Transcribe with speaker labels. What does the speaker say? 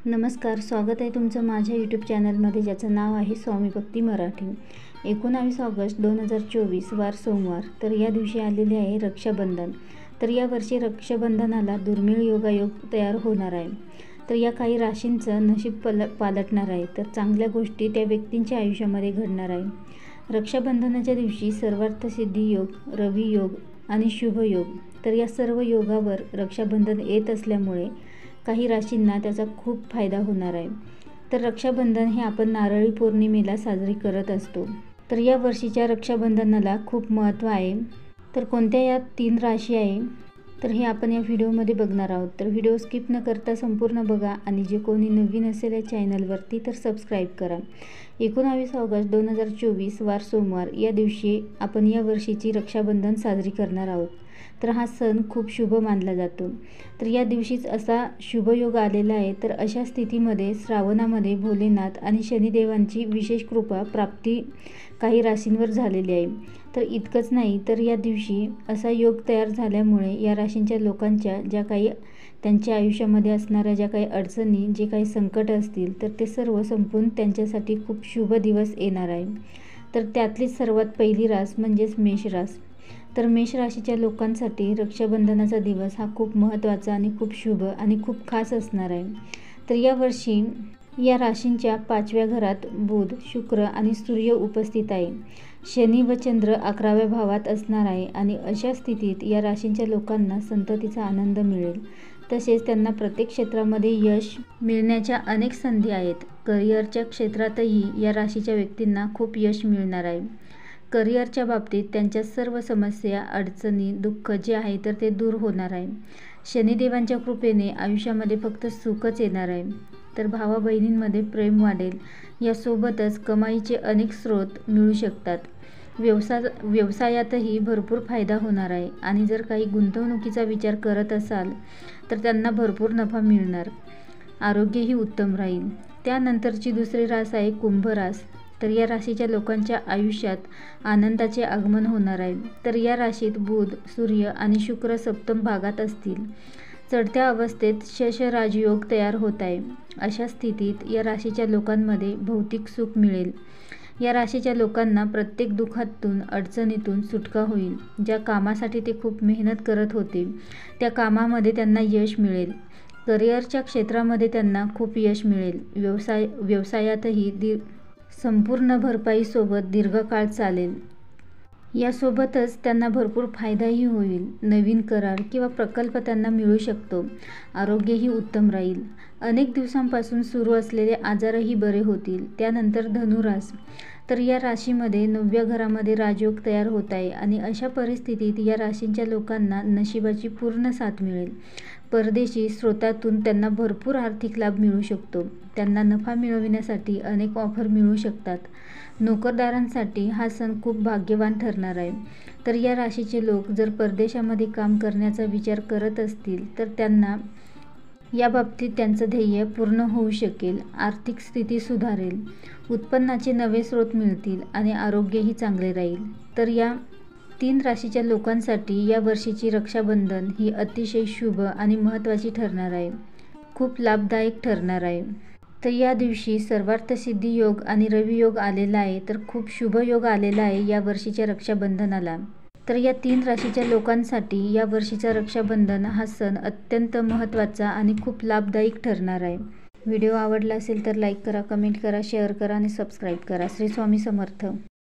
Speaker 1: नमस्कार, स्वागत आहे तुमचं माझ्या यूट्यूब चॅनलमध्ये, ज्याचं नाव आहे स्वामी भक्ती मराठी। 19 ऑगस्ट 2024 वार सोमवार। तर या दिवशी आलेले आहे रक्षाबंधन। तर यावर्षी रक्षाबंधनाला दुर्मिळ योगायोग तयार होणार आहे। तर या काही राशींचं नशीब पालटणार आहे। तर चांगल्या गोष्टी त्या व्यक्तींच्या आयुष्यामध्ये घडणार आहे। रक्षाबंधनाच्या दिवशी सर्वार्थ सिद्धी योग, रवी योग आणि शुभ योग, तर या सर्व योगावर रक्षाबंधन येत असल्यामुळे काही राशींना त्याचा खूप फायदा होणार आहे। तर रक्षाबंधन हे आपण नारळी पौर्णिमेला साजरी करत असतो। तर या वर्षीच्या रक्षाबंधनाला खूप महत्त्व आहे। तर कोणत्या या 3 राशी आहे तर हे आपण या व्हिडिओमध्ये बघणार आहोत। तर व्हिडिओ स्किप न करता संपूर्ण बघा आणि जे कोणी नवीन असेल या चॅनलवरती तर सबस्क्राईब करा। 19 ऑगस्ट 2024 वार सोमवार या दिवशी आपण या वर्षीची रक्षाबंधन साजरी करणार आहोत। तर हा सण खूप शुभ मानला जातो। तर या दिवशीच असा शुभ योग आलेला आहे। तर अशा स्थितीमध्ये श्रावणामध्ये भोलेनाथ आणि शनिदेवांची विशेष कृपा प्राप्ती काही राशींवर झालेली आहे। तर इतकंच नाही, तर या दिवशी असा योग तयार झाल्यामुळे या राशींच्या लोकांच्या ज्या काही त्यांच्या आयुष्यामध्ये असणाऱ्या ज्या काही अडचणी, जे काही संकट असतील, तर ते सर्व संपून त्यांच्यासाठी खूप शुभ दिवस येणार आहे। तर त्यातलीच सर्वात पहिली रास म्हणजेच मेष रास। तर मेष राशीच्या लोकांसाठी रक्षाबंधनाचा दिवस हा खूप महत्त्वाचा आणि खूप शुभ आणि खूप खास असणार आहे। तर यावर्षी या राशींच्या 5व्या घरात बुध, शुक्र आणि सूर्य उपस्थित आहे। शनी व चंद्र 11व्या भावात असणार आहे आणि अशा स्थितीत या राशींच्या लोकांना संततीचा आनंद मिळेल। तसेच त्यांना प्रत्येक क्षेत्रामध्ये यश मिळण्याच्या अनेक संधी आहेत। करिअरच्या क्षेत्रातही या राशीच्या व्यक्तींना खूप यश मिळणार आहे। करिअरच्या बाबतीत त्यांच्या सर्व समस्या, अडचणी, दुःख जे आहे तर ते दूर होणार आहे। शनिदेवांच्या कृपेने आयुष्यामध्ये फक्त सुखच येणार आहे। तर भावा बहिणींमध्ये प्रेम वाढेल। यासोबतच कमाईचे अनेक स्रोत मिळू शकतात। व्यवसायातही भरपूर फायदा होणार आहे आणि जर काही गुंतवणुकीचा विचार करत असाल तर त्यांना भरपूर नफा मिळणार। आरोग्यही उत्तम राहील। त्यानंतरची दुसरी रास आहे कुंभ रास। तर या राशीच्या लोकांच्या आयुष्यात आनंदाचे आगमन होणार आहे। तर या राशीत बुध, सूर्य आणि शुक्र सप्तम भागात असतील। चढत्या अवस्थेत शश राजयोग तयार होत आहे। अशा स्थितीत या राशीच्या लोकांमध्ये भौतिक सुख मिळेल। या राशीच्या लोकांना प्रत्येक दुःखातून, अडचणीतून सुटका होईल। ज्या कामासाठी ते खूप मेहनत करत होते त्या कामामध्ये त्यांना यश मिळेल। करिअरच्या क्षेत्रामध्ये त्यांना खूप यश मिळेल। व्यवसायातही संपूर्ण भरपाईसोबत दीर्घकाळ चालेल। यासोबतच त्यांना भरपूर फायदाही होईल। नवीन करार किंवा प्रकल्प त्यांना मिळू शकतो। आरोग्यही उत्तम राहील। अनेक दिवसांपासून सुरू असलेले आजारही बरे होतील। त्यानंतर धनुरास। तर या राशीमध्ये 9व्या घरामध्ये राजयोग तयार होत आहे आणि अशा परिस्थितीत या राशींच्या लोकांना नशिबाची पूर्ण साथ मिळेल। परदेशी स्रोतातून त्यांना भरपूर आर्थिक लाभ मिळू शकतो। त्यांना नफा मिळविण्यासाठी अनेक ऑफर मिळू शकतात। नोकरदारांसाठी हा सण खूप भाग्यवान ठरणार आहे। तर या राशीचे लोक जर परदेशामध्ये काम करण्याचा विचार करत असतील तर त्यांना या बाबतीत त्यांचं ध्येय पूर्ण होऊ शकेल। आर्थिक स्थिती सुधारेल। उत्पन्नाचे नवे स्रोत मिळतील आणि आरोग्यही चांगले राहील। तर या 3 राशीच्या लोकांसाठी या वर्षीची रक्षाबंधन ही अतिशय शुभ आणि महत्त्वाची ठरणार आहे। खूप लाभदायक ठरणार आहे। तर या दिवशी सर्वार्थ सिद्धी योग आणि रवी योग आलेला आहे। तर खूप शुभ योग आलेला आहे या वर्षीच्या रक्षाबंधनाला। तर या 3 राशीच्या लोकांसाठी या वर्षीचा रक्षाबंधन हा सण अत्यंत महत्त्वाचा आणि खूप लाभदायक ठरणार आहे। व्हिडिओ आवडला असेल तर लाईक करा, कमेंट करा, शेअर करा आणि सबस्क्राईब करा। श्री स्वामी समर्थ।